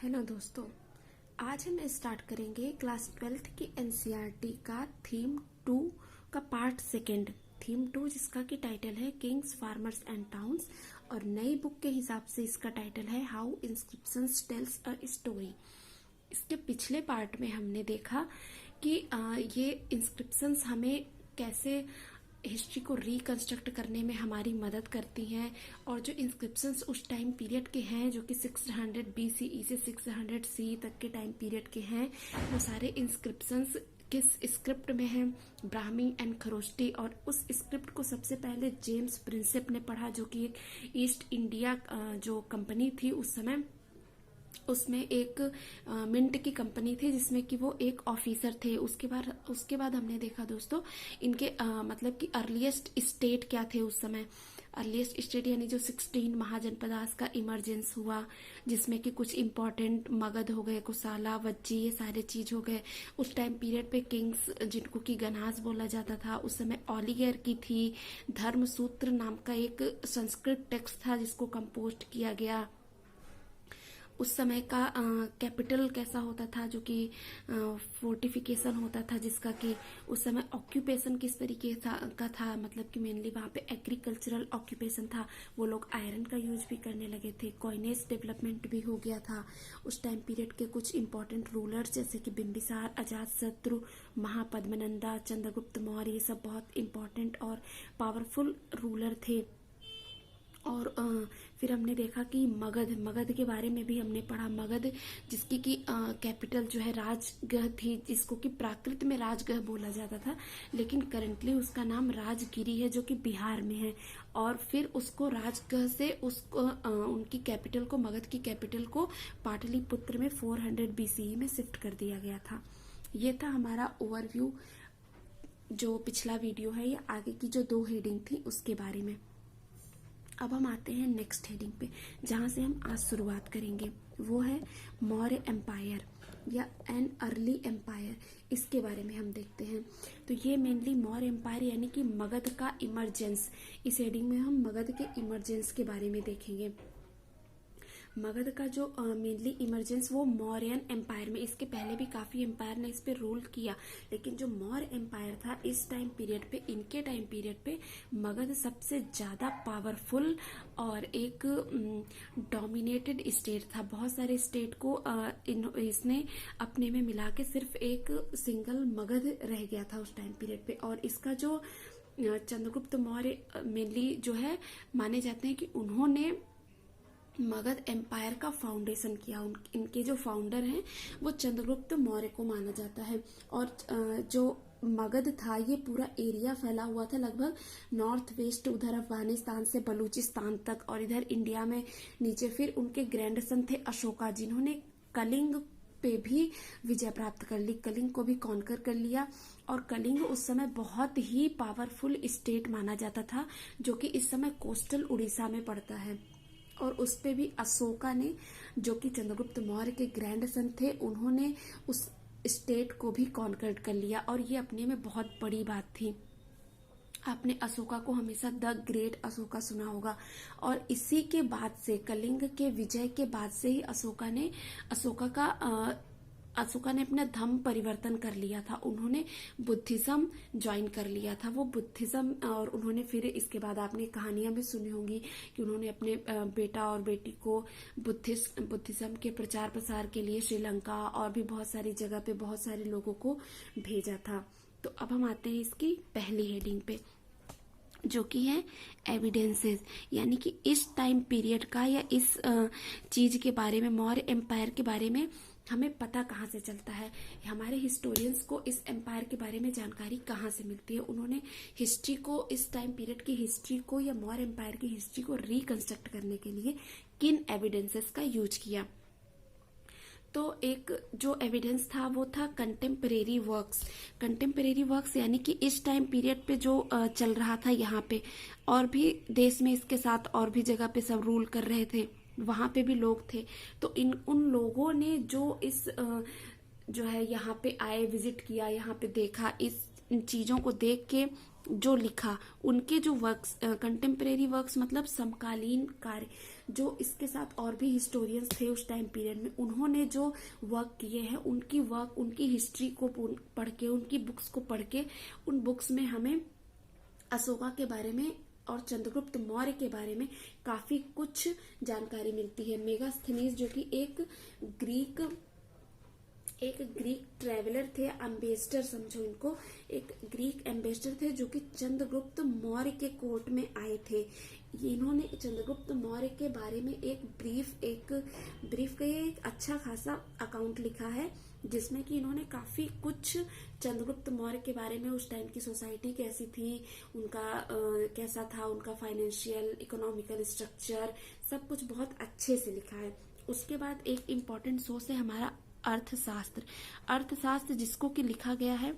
Hello दोस्तों, आज हम स्टार्ट करेंगे क्लास 12th की एनसीईआरटी का थीम 2 का पार्ट सेकेंड। थीम 2 जिसका की टाइटल है किंग्स, फार्मर्स एंड टाउन्स, और नई बुक के हिसाब से इसका टाइटल है how inscriptions tales a story. इसके पिछले पार्ट में हमने देखा कि ये इंस्क्रिप्शंस हमें कैसे हिस्ट्री को रिकंस्ट्रक्ट करने में हमारी मदद करती हैं, और जो इंस्क्रिप्शंस उस टाइम पीरियड के हैं जो कि 600 BCE से 600 CE तक के टाइम पीरियड के हैं, वो सारे इंस्क्रिप्शंस किस स्क्रिप्ट में हैं, ब्राह्मी एंड खरोष्टी। और उस स्क्रिप्ट को सबसे पहले जेम्स प्रिंसेप ने पढ़ा, जो कि एक ईस्ट इंडिया जो कंपनी थी उस समय, उसमें एक मिंट की कंपनी थी जिसमें कि वो एक ऑफिसर थे। उसके बाद हमने देखा दोस्तों इनके मतलब कि अर्लीस्ट स्टेट क्या थे उस समय। अर्लीस्ट स्टेट यानी जो 16 महाजनपदास का इमरजेंस हुआ, जिसमें कि कुछ इम्पोर्टेंट मगध हो गए, कुसाला, वज्जी, ये सारे चीज हो गए। उस टाइम पीरियड पे किंग्स जिनको कि गनहास बोला जाता था, उस समय ओलिगर की थी। धर्मसूत्र नाम का एक संस्कृत टेक्स्ट था जिसको कंपोज किया गया। उस समय का कैपिटल कैसा होता था, जो कि फोर्टिफिकेशन होता था, जिसका कि उस समय ऑक्यूपेशन किस तरीके का था, मतलब कि मेनली वहाँ पे एग्रीकल्चरल ऑक्यूपेशन था। वो लोग आयरन का यूज भी करने लगे थे। कॉइनेज डेवलपमेंट भी हो गया था। उस टाइम पीरियड के कुछ इंपॉर्टेंट रूलर्स जैसे कि बिंबिसार, अजातशत्रु, महापद्मनंदा, चंद्रगुप्त मौर्य, ये सब बहुत इंपॉर्टेंट और पावरफुल रूलर थे। और फिर हमने देखा कि मगध के बारे में भी हमने पढ़ा। मगध जिसकी की कैपिटल जो है राजगृह थी, जिसको कि प्राकृत में राजगृह बोला जाता था, लेकिन करंटली उसका नाम राजगिरी है जो कि बिहार में है। और फिर उसको राजगृह से उसको उनकी कैपिटल को, मगध की कैपिटल को पाटलिपुत्र में 400 BCE में शिफ्ट कर दिया गया था। ये था हमारा ओवरव्यू। जो पिछला वीडियो है, ये आगे की जो 2 हेडिंग थी उसके बारे में। अब हम आते हैं नेक्स्ट हेडिंग पे, जहां से हम आज शुरुआत करेंगे। वो है मौर्य एम्पायर या एन अर्ली एम्पायर। इसके बारे में हम देखते हैं। तो ये मेनली मौर्य एम्पायर यानी कि मगध का इमरजेंस। इस हेडिंग में हम मगध के इमरजेंस के बारे में देखेंगे। मगध का जो मेनली इमरजेंस वो मौर्यन एम्पायर में, इसके पहले भी काफी एम्पायर ने इस पे रूल किया, लेकिन जो मौर्य एम्पायर था इस टाइम पीरियड पे, इनके टाइम पीरियड पे मगध सबसे ज्यादा पावरफुल और एक डोमिनेटेड स्टेट था। बहुत सारे स्टेट को इसने अपने में मिला के सिर्फ एक सिंगल मगध रह गया था उस टाइम पीरियड पे। और इसका जो चंद्रगुप्त मौर्य मेनली जो है माने जाते हैं कि उन्होंने मगध एम्पायर का फाउंडेशन किया। इनके जो फाउंडर हैं वो चंद्रगुप्त मौर्य को माना जाता है। और जो मगध था ये पूरा एरिया फैला हुआ था लगभग नॉर्थ वेस्ट, उधर अफगानिस्तान से बलूचिस्तान तक, और इधर इंडिया में नीचे। फिर उनके ग्रैंडसन थे अशोका, जिन्होंने कलिंग पे भी विजय प्राप्त कर ली, कलिंग को भी कॉन्कर कर लिया। और कलिंग उस समय बहुत ही पावरफुल स्टेट माना जाता था, जो कि इस समय कोस्टल उड़ीसा में पड़ता है। और उस पे भी अशोका ने, जो कि चंद्रगुप्त मौर्य के ग्रैंडसन थे, उन्होंने उस स्टेट को भी कॉन्कर कर लिया। और ये अपने में बहुत बड़ी बात थी। आपने अशोका को हमेशा द ग्रेट अशोका सुना होगा। और इसी के बाद से, कलिंग के विजय के बाद से ही अशोका ने अपना धर्म परिवर्तन कर लिया था। उन्होंने बुद्धिज्म ज्वाइन कर लिया था। वो बुद्धिज्म, और उन्होंने फिर इसके बाद आपने कहानियां भी सुनी होंगी कि उन्होंने अपने बेटा और बेटी को बुद्धिज्म के प्रचार प्रसार के लिए श्रीलंका और भी बहुत सारी जगह पे बहुत सारे लोगों को भेजा था। तो अब हम आते हैं इसकी पहली हेडिंग पे, जो कि है एविडेंसेस, यानी कि इस टाइम पीरियड का या इस चीज के बारे में, मौर्य एम्पायर के बारे में हमें पता कहाँ से चलता है। हमारे हिस्टोरियंस को इस एम्पायर के बारे में जानकारी कहाँ से मिलती है। उन्होंने हिस्ट्री को, इस टाइम पीरियड की हिस्ट्री को या मौर्य एम्पायर की हिस्ट्री को रिकंस्ट्रक्ट करने के लिए किन एविडेंसेस का यूज किया। तो एक जो एविडेंस था वो था कंटेम्परेरी वर्क्स। कंटेम्परेरी वर्क्स यानी कि इस टाइम पीरियड पे जो चल रहा था यहाँ पे, और भी देश में इसके साथ और भी जगह पे सब रूल कर रहे थे, वहां पे भी लोग थे। तो उन लोगों ने जो इस जो है यहाँ पे आए, विजिट किया, यहाँ पे देखा, इस इन चीजों को देख के जो लिखा, उनके जो वर्क्स, कंटेम्परेरी वर्क्स मतलब समकालीन कार्य, जो इसके साथ और भी हिस्टोरियंस थे उस टाइम पीरियड में, उन्होंने जो वर्क किए हैं, उनकी हिस्ट्री को पढ़ के, उनकी बुक्स को पढ़ के, उन बुक्स में हमें अशोका के बारे में और चंद्रगुप्त मौर्य के बारे में काफी कुछ जानकारी मिलती है। मेगास्थनीज जो कि एक ग्रीक ट्रेवलर थे, एम्बेसडर समझो इनको, एक ग्रीक एम्बेसडर थे जो कि चंद्रगुप्त मौर्य के कोर्ट में आए थे। इन्होंने चंद्रगुप्त मौर्य के बारे में एक ब्रीफ का एक अच्छा खासा अकाउंट लिखा है, जिसमें कि इन्होंने काफी कुछ चंद्रगुप्त मौर्य के बारे में, उस टाइम की सोसाइटी कैसी थी, उनका कैसा था, उनका फाइनेंशियल इकोनॉमिकल स्ट्रक्चर, सब कुछ बहुत अच्छे से लिखा है। उसके बाद एक इम्पॉर्टेंट सोर्स है हमारा अर्थशास्त्र जिसको कि लिखा गया है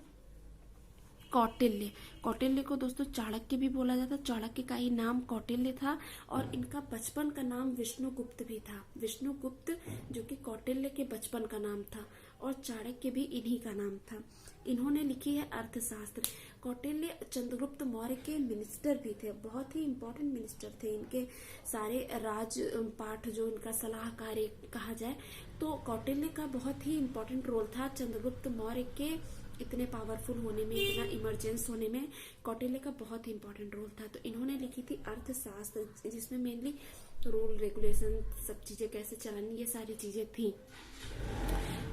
कौटिल्य को दोस्तों चाणक्य भी बोला जाता। चाणक्य का ही नाम कौटिल्य था और इनका बचपन का नाम विष्णुगुप्त भी था। विष्णुगुप्त जो कि कौटिल्य के बचपन का नाम था और चाणक्य भी इन्हीं का नाम था। इन्होंने लिखी है अर्थशास्त्र। कौटिल्य चंद्रगुप्त मौर्य के मिनिस्टर भी थे, बहुत ही इंपॉर्टेंट मिनिस्टर थे। इनके सारे राज पाठ जो इनका सलाहकार कहा जाए तो कौटिल्य का बहुत ही इंपॉर्टेंट रोल था चंद्रगुप्त मौर्य के इतने पावरफुल होने में, इतना इमरजेंस होने में कौटिल्य का बहुत ही इंपॉर्टेंट रोल था। तो इन्होंने लिखी थी अर्थशास्त्र, जिसमें मेनली रूल रेगुलेशन, सब चीजें कैसे चलानी, ये सारी चीजें थी।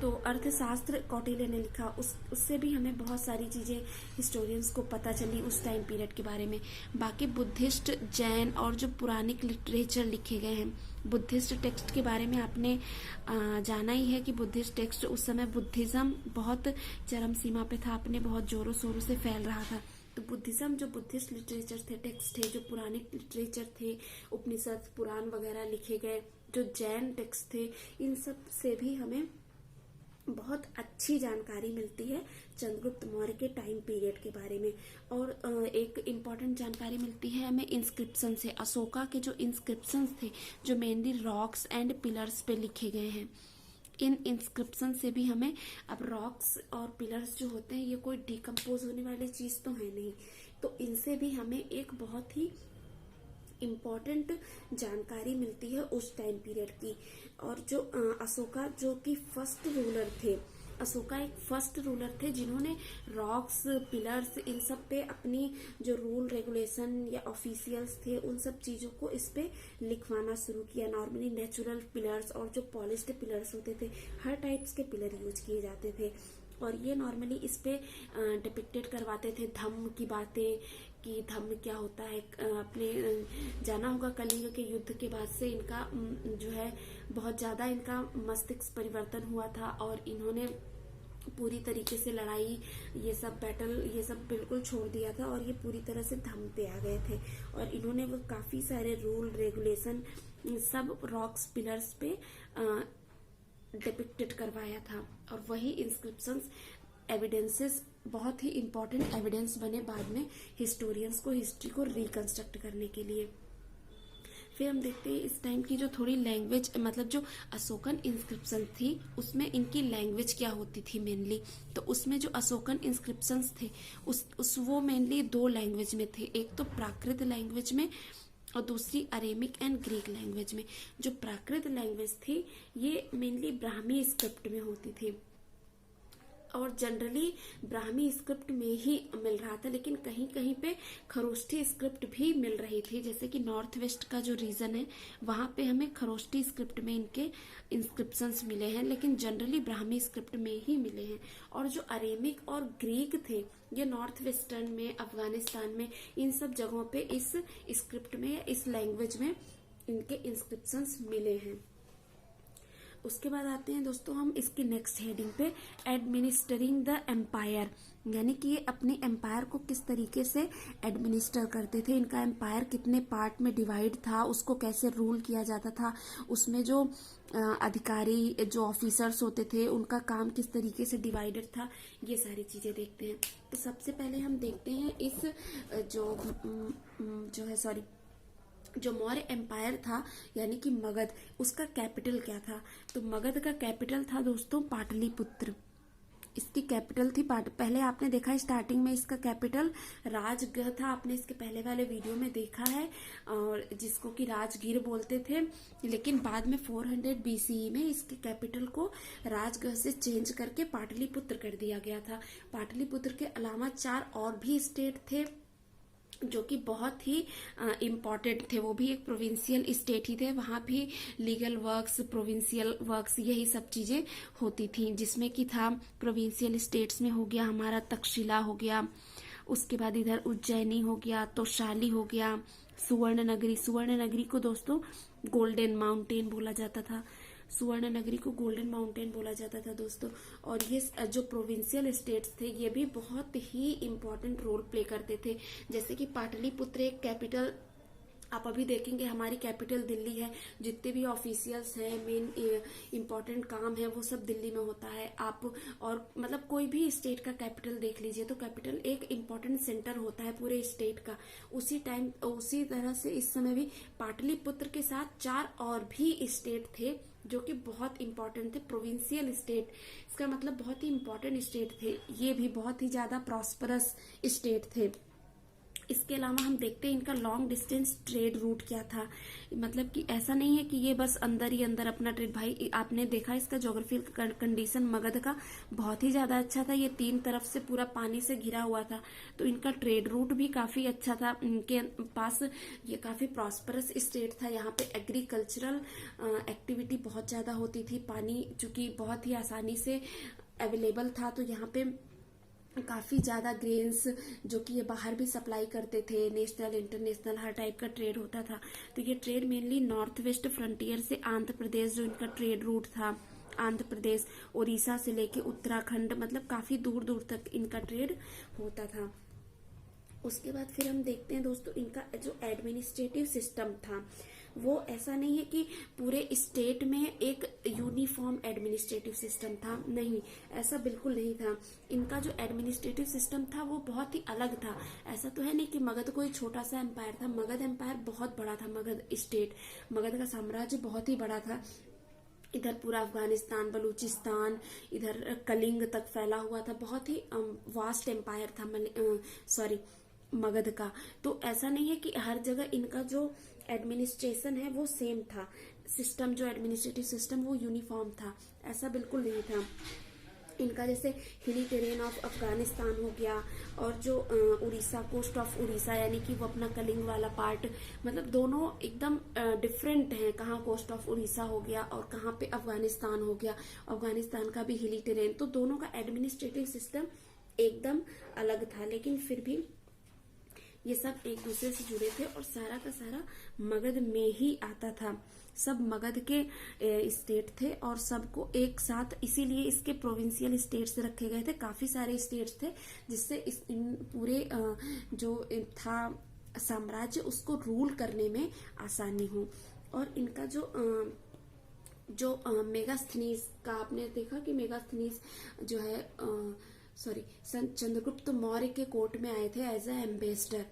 तो अर्थशास्त्र कौटिल्य ने लिखा। उससे भी हमें बहुत सारी चीजें हिस्टोरियंस को पता चली उस टाइम पीरियड के बारे में। बाकी बुद्धिस्ट, जैन और जो पुरानिक लिटरेचर लिखे गए हैं, बुद्धिस्ट टेक्स्ट के बारे में आपने जाना ही है कि बुद्धिस्ट टेक्स्ट उस समय बुद्धिज्म बहुत चरम सीमा पे था, अपने बहुत जोरों शोरों से फैल रहा था। तो बुद्धिज्म, जो बुद्धिस्ट लिटरेचर थे, टेक्स्ट थे, जो पुरानिक लिटरेचर थे, उपनिषद, पुराण वगैरह लिखे गए, जो जैन टेक्स्ट थे, इन सब से भी हमें बहुत अच्छी जानकारी मिलती है चंद्रगुप्त मौर्य के टाइम पीरियड के बारे में। और एक इम्पॉर्टेंट जानकारी मिलती है हमें इंस्क्रिप्शन से। अशोका के जो इंस्क्रिप्शन थे, जो मेनली रॉक्स एंड पिलर्स पे लिखे गए हैं, इन इंस्क्रिप्शन से भी हमें, अब रॉक्स और पिलर्स जो होते हैं ये कोई डिकम्पोज होने वाली चीज तो है नहीं, तो इनसे भी हमें एक बहुत ही इम्पॉर्टेंट जानकारी मिलती है उस टाइम पीरियड की। और जो अशोका जो कि फर्स्ट रूलर थे, अशोका एक फर्स्ट रूलर थे जिन्होंने रॉक्स, पिलर्स, इन सब पे अपनी जो रूल रेगुलेशन या ऑफिशियल्स थे उन सब चीजों को इस पे लिखवाना शुरू किया। नॉर्मली नेचुरल पिलर्स और जो पॉलिश्ड पिलर्स होते थे, हर टाइप्स के पिलर यूज किए जाते थे और ये नॉर्मली इस पे डिपिक्टेड करवाते थे धम्म की बातें, कि धम्म क्या होता है। अपने जाना होगा कलिंग के युद्ध के बाद से इनका जो है बहुत ज्यादा इनका मस्तिष्क परिवर्तन हुआ था और इन्होंने पूरी तरीके से लड़ाई, ये सब बैटल, ये सब बिल्कुल छोड़ दिया था और ये पूरी तरह से धम्म पे आ गए थे। और इन्होंने वो काफी सारे रूल रेगुलेशन सब रॉक्स, पिलर्स पे डिपिक्टेड करवाया था और वही इंस्क्रिप्शंस, एविडेंसेस बहुत ही इंपॉर्टेंट एविडेंस बने बाद में हिस्टोरियंस को हिस्ट्री को रिकंस्ट्रक्ट करने के लिए। फिर हम देखते हैं इस टाइम की जो थोड़ी लैंग्वेज, मतलब जो अशोकन इंस्क्रिप्शन थी उसमें इनकी लैंग्वेज क्या होती थी मेनली। तो उसमें जो अशोकन इंस्क्रिप्शंस थे वो मेनली दो लैंग्वेज में थे, एक तो प्राकृत लैंग्वेज में और दूसरी अरेमिक एंड ग्रीक लैंग्वेज में। जो प्राकृत लैंग्वेज थी ये मेनली ब्राह्मी स्क्रिप्ट में होती थी और जनरली ब्राह्मी स्क्रिप्ट में ही मिल रहा था, लेकिन कहीं कहीं पे खरोष्ठी स्क्रिप्ट भी मिल रही थी। जैसे कि नॉर्थ वेस्ट का जो रीजन है वहां पे हमें खरोष्ठी स्क्रिप्ट में इनके इंस्क्रिप्शंस मिले हैं, लेकिन जनरली ब्राह्मी स्क्रिप्ट में ही मिले हैं। और जो अरेमिक और ग्रीक थे ये नॉर्थ वेस्टर्न में, अफगानिस्तान में, इन सब जगहों पे इस स्क्रिप्ट में, इस लैंग्वेज में इनके इंस्क्रिप्शंस मिले हैं। उसके बाद आते हैं दोस्तों हम इसकी नेक्स्ट हेडिंग पे, एडमिनिस्टरिंग द एम्पायर, यानी कि ये अपने एम्पायर को किस तरीके से एडमिनिस्टर करते थे, इनका एम्पायर कितने पार्ट में डिवाइड था, उसको कैसे रूल किया जाता था, उसमें जो अधिकारी, जो ऑफिसर्स होते थे उनका काम किस तरीके से डिवाइडेड था, ये सारी चीजें देखते हैं। तो सबसे पहले हम देखते हैं इस जो मौर्य एम्पायर था यानी कि मगध, उसका कैपिटल क्या था। तो मगध का कैपिटल था दोस्तों पाटलिपुत्र। इसकी कैपिटल थी पहले आपने देखा है स्टार्टिंग में इसका कैपिटल राजगृह था, आपने इसके पहले वाले वीडियो में देखा है, और जिसको कि राजगीर बोलते थे। लेकिन बाद में 400 BCE में इसके कैपिटल को राजगृह से चेंज करके पाटलिपुत्र कर दिया गया था। पाटलिपुत्र के अलावा 4 और भी स्टेट थे जो कि बहुत ही इम्पोर्टेंट थे, वो भी एक प्रोविंशियल स्टेट ही थे। वहां भी लीगल वर्क्स, प्रोविंशियल वर्क्स, यही सब चीजें होती थी, जिसमें कि था प्रोविंशियल स्टेट्स में हो गया हमारा तक्षशिला हो गया, उसके बाद इधर उज्जैनी हो गया, तोशाली हो गया, सुवर्ण नगरी। सुवर्ण नगरी को दोस्तों गोल्डन माउंटेन बोला जाता था, सुवर्ण नगरी को गोल्डन माउंटेन बोला जाता था दोस्तों। और ये जो प्रोविंशियल स्टेट्स थे ये भी बहुत ही इम्पोर्टेंट रोल प्ले करते थे। जैसे कि पाटलिपुत्र एक कैपिटल, आप अभी देखेंगे हमारी कैपिटल दिल्ली है, जितने भी ऑफिशियल्स हैं, मेन इम्पोर्टेंट काम है वो सब दिल्ली में होता है। आप और मतलब कोई भी स्टेट का कैपिटल देख लीजिए तो कैपिटल एक इम्पोर्टेंट सेंटर होता है पूरे स्टेट का। उसी तरह से इस समय भी पाटलिपुत्र के साथ 4 और भी स्टेट थे जो कि बहुत इंपॉर्टेंट थे, प्रोविंशियल स्टेट, इसका मतलब बहुत ही इंपॉर्टेंट स्टेट थे। ये भी बहुत ही ज्यादा प्रॉस्परस स्टेट थे। इसके अलावा हम देखते हैं इनका लॉन्ग डिस्टेंस ट्रेड रूट क्या था। मतलब कि ऐसा नहीं है कि ये बस अंदर ही अंदर अपना ट्रेड, भाई आपने देखा इसका ज्योग्राफिकल कंडीशन मगध का बहुत ही ज्यादा अच्छा था। ये 3 तरफ से पूरा पानी से घिरा हुआ था, तो इनका ट्रेड रूट भी काफी अच्छा था। इनके पास ये काफी प्रॉस्परस स्टेट था। यहाँ पे एग्रीकल्चरल एक्टिविटी बहुत ज्यादा होती थी। पानी चूंकि बहुत ही आसानी से अवेलेबल था, तो यहाँ पे काफी ज्यादा ग्रेन्स जो कि ये बाहर भी सप्लाई करते थे, नेशनल इंटरनेशनल हर टाइप का ट्रेड होता था। तो ये trade mainly north west frontier से आंध्र प्रदेश, जो इनका ट्रेड रूट था, आंध्र प्रदेश, उड़ीसा से लेके उत्तराखंड, मतलब काफी दूर दूर तक इनका ट्रेड होता था। उसके बाद फिर हम देखते हैं दोस्तों इनका जो एडमिनिस्ट्रेटिव सिस्टम था वो ऐसा नहीं है कि पूरे स्टेट में एक यूनिफॉर्म एडमिनिस्ट्रेटिव सिस्टम था, नहीं, ऐसा बिल्कुल नहीं था। इनका जो एडमिनिस्ट्रेटिव सिस्टम था वो बहुत ही अलग था। ऐसा तो है नहीं कि मगध कोई छोटा सा एम्पायर था, मगध एम्पायर बहुत बड़ा था। मगध का साम्राज्य बहुत ही बड़ा था। इधर पूरा अफगानिस्तान, बलूचिस्तान, इधर कलिंग तक फैला हुआ था। बहुत ही वास्ट एम्पायर था मगध का। तो ऐसा नहीं है कि हर जगह इनका जो एडमिनिस्ट्रेशन है वो सेम था, सिस्टम जो एडमिनिस्ट्रेटिव सिस्टम वो यूनिफॉर्म था, ऐसा बिल्कुल नहीं था। इनका जैसे हिली टेरेन ऑफ अफगानिस्तान हो गया, और जो उड़ीसा, कोस्ट ऑफ उड़ीसा, यानी कि वो अपना कलिंग वाला पार्ट, मतलब दोनों एकदम डिफरेंट हैं। कहाँ कोस्ट ऑफ उड़ीसा हो गया और कहाँ पे अफगानिस्तान हो गया, अफगानिस्तान का भी हिली टेरेन, तो दोनों का एडमिनिस्ट्रेटिव सिस्टम एकदम अलग था। लेकिन फिर भी ये सब एक दूसरे से जुड़े थे और सारा का सारा मगध में ही आता था। सब मगध के स्टेट थे और सबको एक साथ, इसीलिए इसके प्रोविंशियल स्टेट्स रखे गए थे। काफी सारे स्टेट्स थे जिससे इन पूरे जो था साम्राज्य उसको रूल करने में आसानी हो। और इनका जो मेगास्थनीज का आपने देखा कि मेगास्थनीज जो है चंद्रगुप्त मौर्य के कोर्ट में आए थे एज ए एम्बेसडर।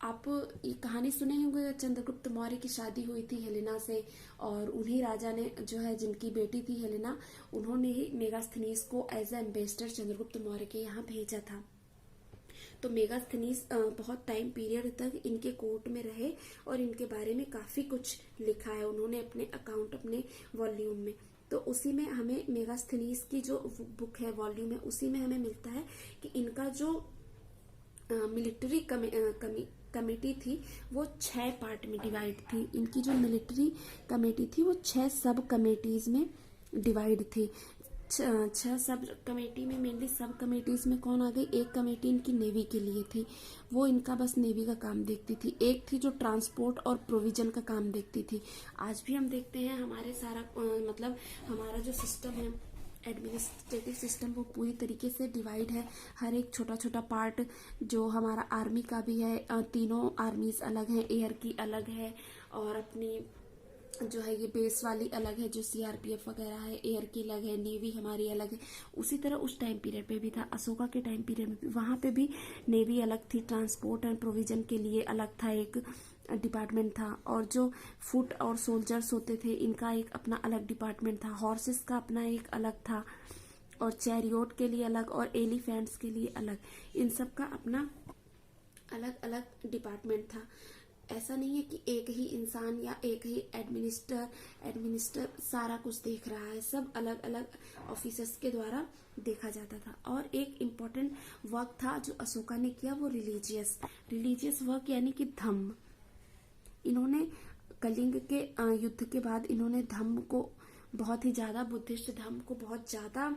आप ये कहानी सुने होंगे, चंद्रगुप्त मौर्य की शादी हुई थी हेलेना से, और उन्हीं राजा ने जो है, जिनकी बेटी थी हेलेना, उन्होंने ही मेगास्थनीज को as a ambassador Chandragupta Maurya के यहाँ भेजा था। तो मेगास्थनीज बहुत टाइम पीरियड तक इनके कोर्ट में रहे और इनके बारे में काफी कुछ लिखा है उन्होंने अपने अकाउंट, अपने वॉल्यूम में। तो उसी में हमें मेगास्थनीज की जो बुक है, वॉल्यूम है, उसी में हमें मिलता है कि इनका जो मिलिट्री कमेटी थी वो 6 पार्ट में डिवाइड थी। इनकी जो मिलिट्री कमेटी थी वो 6 सब कमेटीज में डिवाइड थी। 6 सब कमेटी में, मेनली सब कमेटीज में कौन आ गई, एक कमेटी इनकी नेवी के लिए थी, वो इनका बस नेवी का काम देखती थी। एक थी जो ट्रांसपोर्ट और प्रोविजन का काम देखती थी। आज भी हम देखते हैं हमारे सारा मतलब हमारा जो सिस्टम है एडमिनिस्ट्रेटिव सिस्टम, वो पूरी तरीके से डिवाइड है। हर एक छोटा छोटा पार्ट, जो हमारा आर्मी का भी है, तीनों आर्मीज अलग हैं, एयर की अलग है और अपनी जो है ये बेस वाली अलग है, जो सीआरपीएफ वगैरह है, एयर की अलग है, नेवी हमारी अलग है। उसी तरह उस टाइम पीरियड पे भी था, अशोका के टाइम पीरियड में भी वहां पे भी नेवी अलग थी, ट्रांसपोर्ट एंड प्रोविजन के लिए अलग था एक डिपार्टमेंट था, और जो फुट और सोल्जर्स होते थे इनका एक अपना अलग डिपार्टमेंट था, हॉर्सेस का अपना एक अलग था, और चैरियोट के लिए अलग और एलिफेंट्स के लिए अलग, इन सब का अपना अलग अलग डिपार्टमेंट था। ऐसा नहीं है कि एक ही इंसान या एक ही एडमिनिस्टर सारा कुछ देख रहा है, सब अलग अलग ऑफिसर्स के द्वारा देखा जाता था। और एक इम्पोर्टेंट वर्क था जो अशोका ने किया, वो रिलीजियस वर्क यानी कि धम्म। इन्होंने कलिंग के युद्ध के बाद इन्होंने धम्म को बहुत ही ज्यादा, बुद्धिस्ट धम्म को बहुत ज्यादा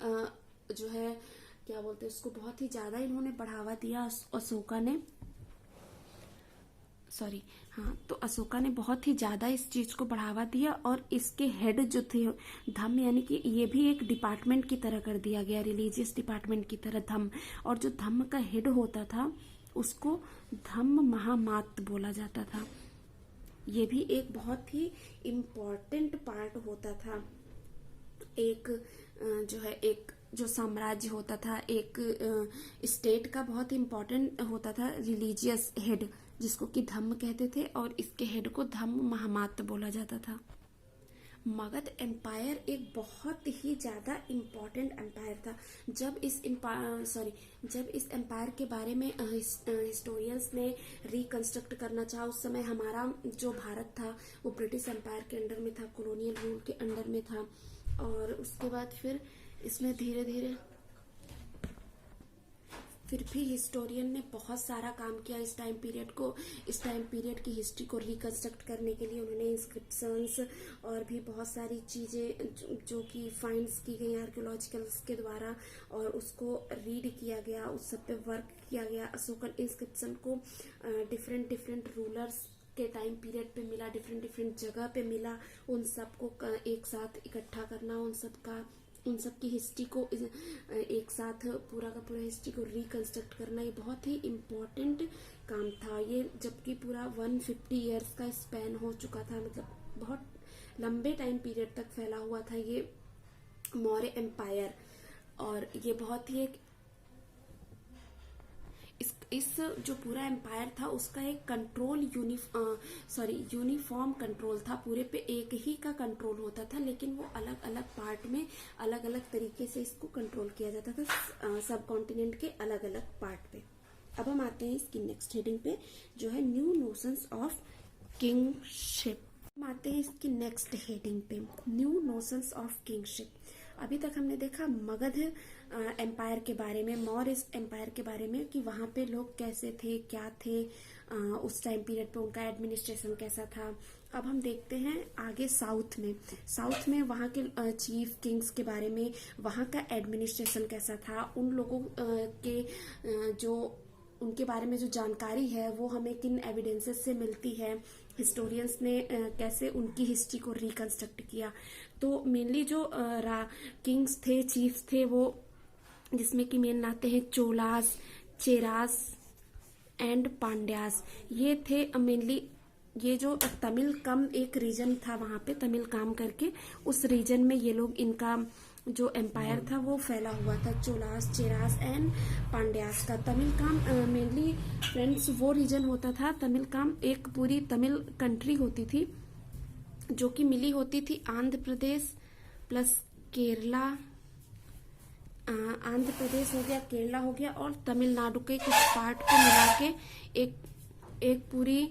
जो है क्या बोलते हैं उसको, बहुत ही ज्यादा इन्होंने बढ़ावा दिया अशोका ने। तो अशोका ने बहुत ही ज्यादा इस चीज को बढ़ावा दिया और इसके हेड जो थे धम्म, यानी कि ये भी एक डिपार्टमेंट की तरह कर दिया गया, रिलीजियस डिपार्टमेंट की तरह धम्म। और जो धम्म का हेड होता था उसको धम्म महामात्य बोला जाता था। ये भी एक बहुत ही इम्पोर्टेंट पार्ट होता था। एक जो साम्राज्य होता था, एक स्टेट का बहुत इम्पोर्टेंट होता था रिलीजियस हेड, जिसको कि धम्म कहते थे, और इसके हेड को धम्म महामात्य बोला जाता था। मगध एम्पायर एक बहुत ही ज्यादा इम्पोर्टेंट एम्पायर था। जब इस एम्पायर के बारे में हिस्टोरियंस ने रिकंस्ट्रक्ट करना चाहा, उस समय हमारा जो भारत था वो ब्रिटिश एम्पायर के अंडर में था, कॉलोनियल रूल के अंडर में था। और उसके बाद फिर इसमें धीरे धीरे फिर भी हिस्टोरियन ने बहुत सारा काम किया इस टाइम पीरियड की हिस्ट्री को रिकंस्ट्रक्ट करने के लिए। उन्होंने इंस्क्रिप्शंस और भी बहुत सारी चीजें जो कि फाइंड्स की गई आर्कियोलॉजिकल्स के द्वारा, और उसको रीड किया गया, उस सब पे वर्क किया गया। अशोकन इंस्क्रिप्शन को डिफरेंट रूलर्स के टाइम पीरियड पे मिला, डिफरेंट जगह पे मिला, उन सबको एक साथ इकट्ठा करना, उन सब की हिस्ट्री को एक साथ पूरा का पूरा हिस्ट्री को रिकंस्ट्रक्ट करना, ये बहुत ही इम्पोर्टेंट काम था। ये जबकि पूरा 150 इयर्स का स्पैन हो चुका था, मतलब बहुत लंबे टाइम पीरियड तक फैला हुआ था ये मौर्य एम्पायर। और ये बहुत ही एक इस जो पूरा एम्पायर था उसका एक कंट्रोल यूनिफॉर्म कंट्रोल था, पूरे पे एक ही का कंट्रोल होता था, लेकिन वो अलग अलग पार्ट में अलग अलग तरीके से इसको कंट्रोल किया जाता था, सब कॉन्टिनेंट के अलग अलग पार्ट पे। अब हम आते हैं इसकी नेक्स्ट हेडिंग पे, जो है न्यू नोशंस ऑफ किंगशिप। हम आते हैं इसकी नेक्स्ट हेडिंग पे, न्यू नोशंस ऑफ किंगशिप। अभी तक हमने देखा मगध एम्पायर के बारे में, मौर्य एम्पायर के बारे में, कि वहां पे लोग कैसे थे, क्या थे, उस टाइम पीरियड पे उनका एडमिनिस्ट्रेशन कैसा था। अब हम देखते हैं आगे साउथ में वहां के चीफ किंग्स के बारे में, वहां का एडमिनिस्ट्रेशन कैसा था, उन लोगों के जो उनके बारे में जो जानकारी है वो हमें किन एविडेंसेस से मिलती है, हिस्टोरियंस ने कैसे उनकी हिस्ट्री को रिकंस्ट्रक्ट किया। तो मेनली जो किंग्स थे, चीफ्स थे, वो जिसमें कि मेन आते हैं चोलास, चेरास एंड पांड्यास। ये थे मेनली, ये जो तमिल कम एक रीजन था वहां पे, तमिल काम करके उस रीजन में ये लोग, इनका जो एम्पायर था वो फैला हुआ था, चोलास, चेरास एंड पांड्यास का। तमिल काम मेनली फ्रेंड्स वो रीजन होता था, तमिल काम एक पूरी तमिल कंट्री होती थी जो कि मिली होती थी आंध्र प्रदेश प्लस केरला, आंध्र प्रदेश हो गया, केरला हो गया, और तमिलनाडु के कुछ पार्ट को मिला के एक पूरी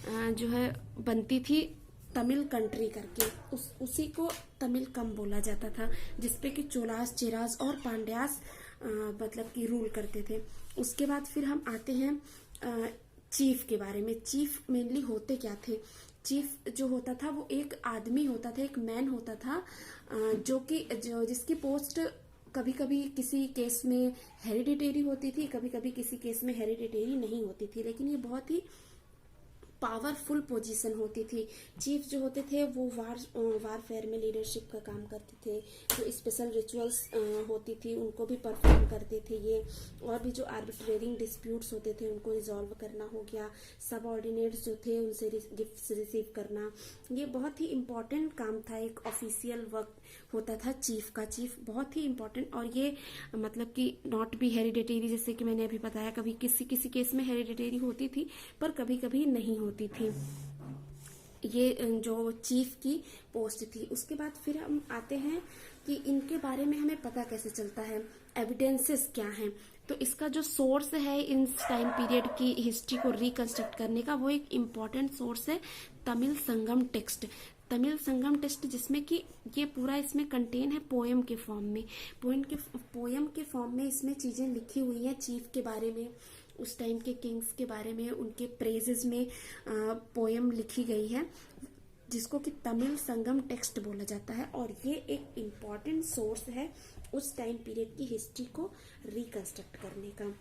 जो है बनती थी तमिल कंट्री करके, उसी को तमिल कम बोला जाता था, जिसपे कि चोलास, चेरास और पांड्यास मतलब कि रूल करते थे। उसके बाद फिर हम आते हैं चीफ के बारे में। चीफ मेनली होते क्या थे? चीफ जो होता था वो एक आदमी होता था, एक मैन होता था, जिसकी पोस्ट कभी कभी किसी केस में हेरिडिटेरी होती थी, कभी कभी किसी केस में हेरिडिटेरी नहीं होती थी, लेकिन ये बहुत ही पावरफुल पोजीशन होती थी। चीफ जो होते थे वो वारफेयर में लीडरशिप का काम करते थे, जो स्पेशल रिचुअल्स होती थी उनको भी परफॉर्म करते थे ये, और भी जो आर्बिट्रेरिंग डिस्प्यूट्स होते थे उनको रिजॉल्व करना हो गया, सबऑर्डिनेट्स जो थे उनसे गिफ्ट्स रिसीव करना, ये बहुत ही इम्पोर्टेंट काम था, एक ऑफिशियल वर्क होता था चीफ का। चीफ बहुत ही इम्पोर्टेंट, और ये मतलब कि नॉट बी हेरिडिटेरी, जैसे कि मैंने अभी बताया, कभी किसी किसी केस में हेरिडिटेरी होती थी पर कभी कभी नहीं होती थी। ये जो चीफ की पोस्ट थी। उसके बाद फिर हम आते हैं कि इनके बारे में हमें पता कैसे चलता है, एविडेंसेस क्या हैं। तो इसका जो सोर्स है इन टाइम पीरियड की हिस्ट्री को रिकंस्ट्रक्ट करने का, वो एक इम्पॉर्टेंट सोर्स है तमिल संगम टेक्स्ट। तमिल संगम टेक्स्ट जिसमें कि ये पूरा इसमें कंटेन है पोएम के फॉर्म में। पोएम के फॉर्म में इसमें चीजें लिखी हुई हैं चीफ के बारे में, उस टाइम के किंग्स के बारे में, उनके प्रेजेस में पोएम लिखी गई है, जिसको कि तमिल संगम टेक्स्ट बोला जाता है। और ये एक इम्पॉर्टेंट सोर्स है उस टाइम पीरियड की हिस्ट्री को रिकंस्ट्रक्ट करने का।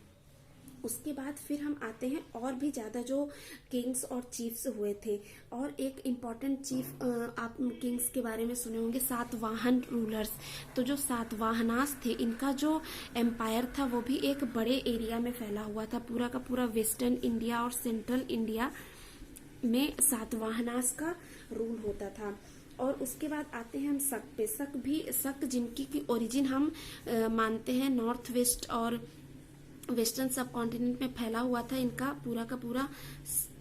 उसके बाद फिर हम आते हैं और भी ज्यादा जो किंग्स और चीफ्स हुए थे। और एक इम्पॉर्टेंट चीफ आप किंग्स के बारे में सुने होंगे, सातवाहन रूलर्स। तो जो सातवाहनास थे, इनका जो एम्पायर था वो भी एक बड़े एरिया में फैला हुआ था। पूरा का पूरा वेस्टर्न इंडिया और सेंट्रल इंडिया में सातवाहनास का रूल होता था। और उसके बाद आते हैं हम शक पे। शक जिनकी की ओरिजिन हम मानते हैं नॉर्थ वेस्ट और वेस्टर्न सब कॉन्टिनेंट में फैला हुआ था इनका पूरा का पूरा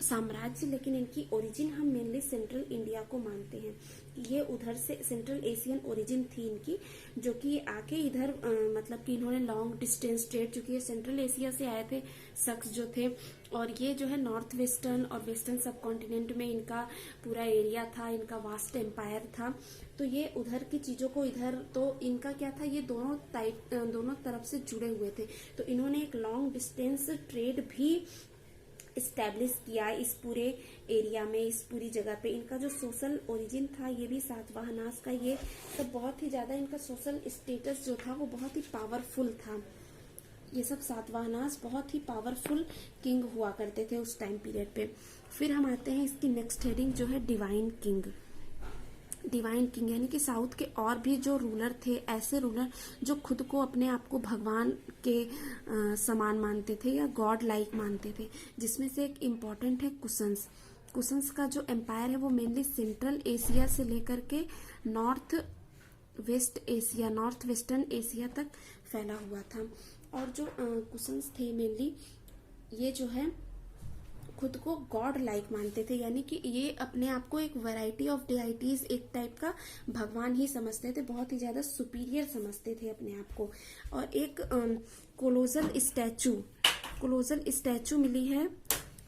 साम्राज्य, लेकिन इनकी ओरिजिन हम मेनली सेंट्रल इंडिया को मानते हैं। ये उधर से सेंट्रल एशियन ओरिजिन थी इनकी, जो कि आके इधर मतलब कि इन्होंने लॉन्ग डिस्टेंस ट्रेड, चूंकि ये सेंट्रल एशिया से आए थे शख्स जो थे, और ये जो है नॉर्थ वेस्टर्न और वेस्टर्न सब कॉन्टिनेंट में इनका पूरा एरिया था, इनका वास्ट एम्पायर था। तो ये उधर की चीजों को इधर, तो इनका क्या था, ये दोनों तरफ से जुड़े हुए थे। तो इन्होंने एक लॉन्ग डिस्टेंस ट्रेड भी इस्टेब्लिश किया इस पूरे एरिया में, इस पूरी जगह पे। इनका जो सोशल ओरिजिन था ये भी सातवाहनास का, ये सब बहुत ही ज्यादा, इनका सोशल स्टेटस जो था वो बहुत ही पावरफुल था। ये सब सातवाहनास बहुत ही पावरफुल किंग हुआ करते थे उस टाइम पीरियड पे। फिर हम आते हैं इसकी नेक्स्ट हेडिंग जो है डिवाइन किंग। डिवाइन किंग यानी कि साउथ के और भी जो रूलर थे, ऐसे रूलर जो खुद को अपने आप को भगवान के समान मानते थे या गॉड लाइक मानते थे, जिसमें से एक इम्पॉर्टेंट है कुशंस। कुशंस का जो एम्पायर है वो मेनली सेंट्रल एशिया से लेकर के नॉर्थ वेस्टर्न एशिया तक फैला हुआ था। और जो कुशंस थे मेनली, ये जो है खुद को गॉड लाइक मानते थे, यानी कि ये अपने आप को एक वैरायटी ऑफ डिआइटीज, एक टाइप का भगवान ही समझते थे, बहुत ही ज्यादा सुपीरियर समझते थे अपने आप को। और एक कोलोजल स्टैचू मिली है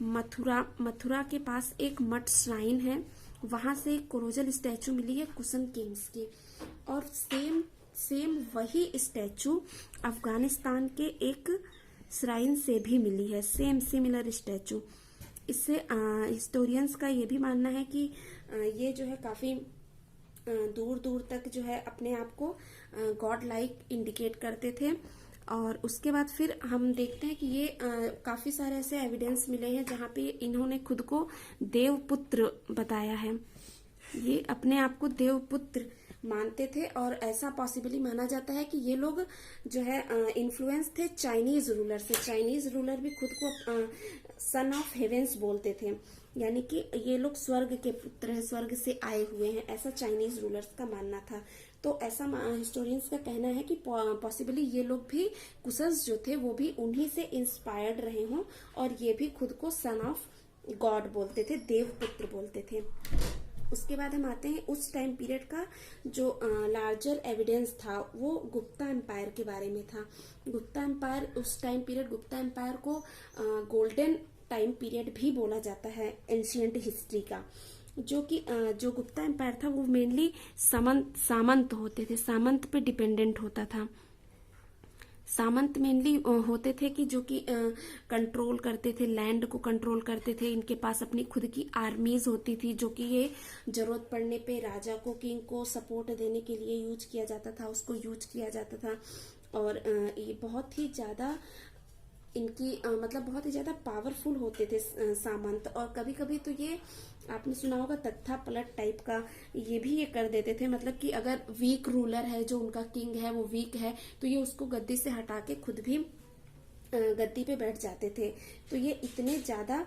मथुरा के पास एक मठ श्राइन है, वहां से एक कोलोजल स्टैचू मिली है कुशन किंग्स की। और सेम वही स्टैचू अफगानिस्तान के एक श्राइन से भी मिली है, सेम सिमिलर स्टैचू। इससे हिस्टोरियंस का ये भी मानना है कि ये जो है काफी दूर दूर तक जो है अपने आप को गॉड लाइक इंडिकेट करते थे। और उसके बाद फिर हम देखते हैं कि ये काफी सारे ऐसे एविडेंस मिले हैं जहाँ पे इन्होंने खुद को देवपुत्र बताया है। ये अपने आप को देवपुत्र मानते थे, और ऐसा पॉसिबली माना जाता है कि ये लोग जो है इन्फ्लुएंस थे चाइनीज रूलर से। चाइनीज रूलर भी खुद को सन ऑफ हेवेंस बोलते थे, यानी कि ये लोग स्वर्ग के पुत्र हैं, स्वर्ग से आए हुए हैं, ऐसा चाइनीज रूलर्स का मानना था। तो ऐसा हिस्टोरियंस का कहना है कि पॉसिबली ये लोग भी, कुशस जो थे वो भी उन्हीं से इंस्पायर्ड रहे हों, और ये भी खुद को सन ऑफ गॉड बोलते थे, देवपुत्र बोलते थे। उसके बाद हम आते हैं उस टाइम पीरियड का जो लार्जर एविडेंस था, वो गुप्ता एम्पायर के बारे में था। गुप्ता एम्पायर, उस टाइम पीरियड गुप्ता एम्पायर को गोल्डन टाइम पीरियड भी बोला जाता है एंशियंट हिस्ट्री का। जो गुप्ता एम्पायर था वो मेनली सामंत होते थे, सामंत पे डिपेंडेंट होता था। सामंत मेनली होते थे कि जो कि कंट्रोल करते थे, लैंड को कंट्रोल करते थे। इनके पास अपनी खुद की आर्मीज होती थी, जो कि ये जरूरत पड़ने पे राजा को, किंग को सपोर्ट देने के लिए यूज किया जाता था, उसको यूज किया जाता था। और ये बहुत ही ज्यादा इनकी मतलब बहुत ही ज्यादा पावरफुल होते थे सामंत। और कभी कभी तो ये आपने सुना होगा तत्था पलट टाइप का ये भी ये कर देते थे, मतलब कि अगर वीक रूलर है, जो उनका किंग है वो वीक है, तो ये उसको गद्दी से हटा के खुद भी गद्दी पे बैठ जाते थे। तो ये इतने ज्यादा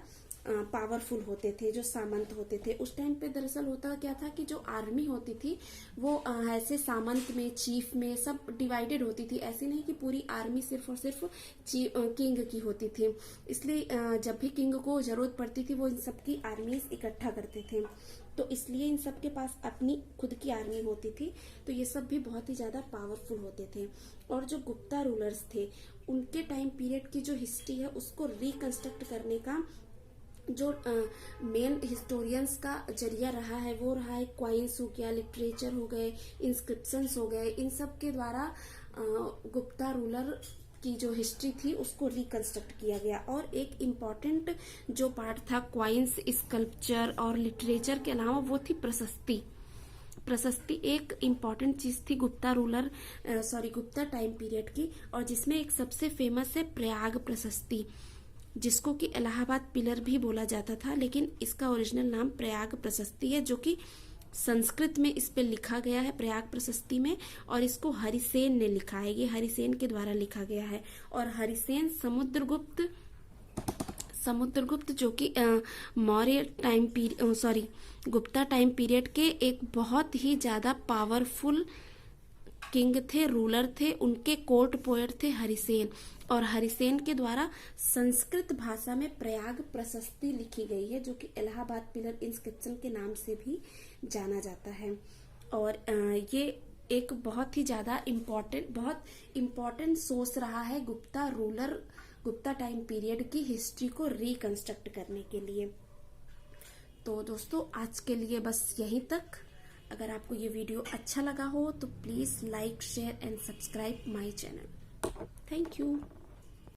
पावरफुल होते थे, जो सामंत होते थे। उस टाइम पे दरअसल होता क्या था कि जो आर्मी होती थी वो ऐसे सामंत में, चीफ में सब डिवाइडेड होती थी। ऐसे नहीं कि पूरी आर्मी सिर्फ और सिर्फ किंग की होती थी। इसलिए जब भी किंग को जरूरत पड़ती थी वो इन सबकी आर्मीज इकट्ठा करते थे। तो इसलिए इन सब के पास अपनी खुद की आर्मी होती थी। तो ये सब भी बहुत ही ज्यादा पावरफुल होते थे। और जो गुप्ता रूलर्स थे उनके टाइम पीरियड की जो हिस्ट्री है उसको रिकंस्ट्रक्ट करने का जो मेन हिस्टोरियंस का जरिया रहा है वो रहा है क्वाइंस हो गया, लिटरेचर हो गए, इंस्क्रिप्शंस हो गए। इन सब के द्वारा गुप्ता रूलर की जो हिस्ट्री थी उसको रिकंस्ट्रक्ट किया गया। और एक इम्पॉर्टेंट जो पार्ट था क्वाइंस, स्कल्पचर और लिटरेचर के अलावा वो थी प्रशस्ति। प्रशस्ति एक इम्पॉर्टेंट चीज थी गुप्ता टाइम पीरियड की, और जिसमें एक सबसे फेमस है प्रयाग प्रशस्ति, जिसको कि इलाहाबाद पिलर भी बोला जाता था, लेकिन इसका ओरिजिनल नाम प्रयाग प्रशस्ति है, जो कि संस्कृत में इस पे लिखा गया है प्रयाग प्रशस्ति में। और इसको हरिसेन ने लिखा है, ये हरिसेन के द्वारा लिखा गया है। और हरिसेन समुद्रगुप्त जो कि Maurya time period Gupta time period के एक बहुत ही ज्यादा पावरफुल किंग थे, रूलर थे। उनके कोर्ट पोएट थे हरिसेन। और हरिसेन के द्वारा संस्कृत भाषा में प्रयाग प्रशस्ति लिखी गई है, जो कि इलाहाबाद पिलर इंस्क्रिप्शन के नाम से भी जाना जाता है। और ये एक बहुत ही ज्यादा बहुत इम्पोर्टेंट सोर्स रहा है गुप्ता टाइम पीरियड की हिस्ट्री को रिकंस्ट्रक्ट करने के लिए। तो दोस्तों आज के लिए बस यहीं तक। अगर आपको ये वीडियो अच्छा लगा हो तो please like, share and subscribe my channel. Thank you.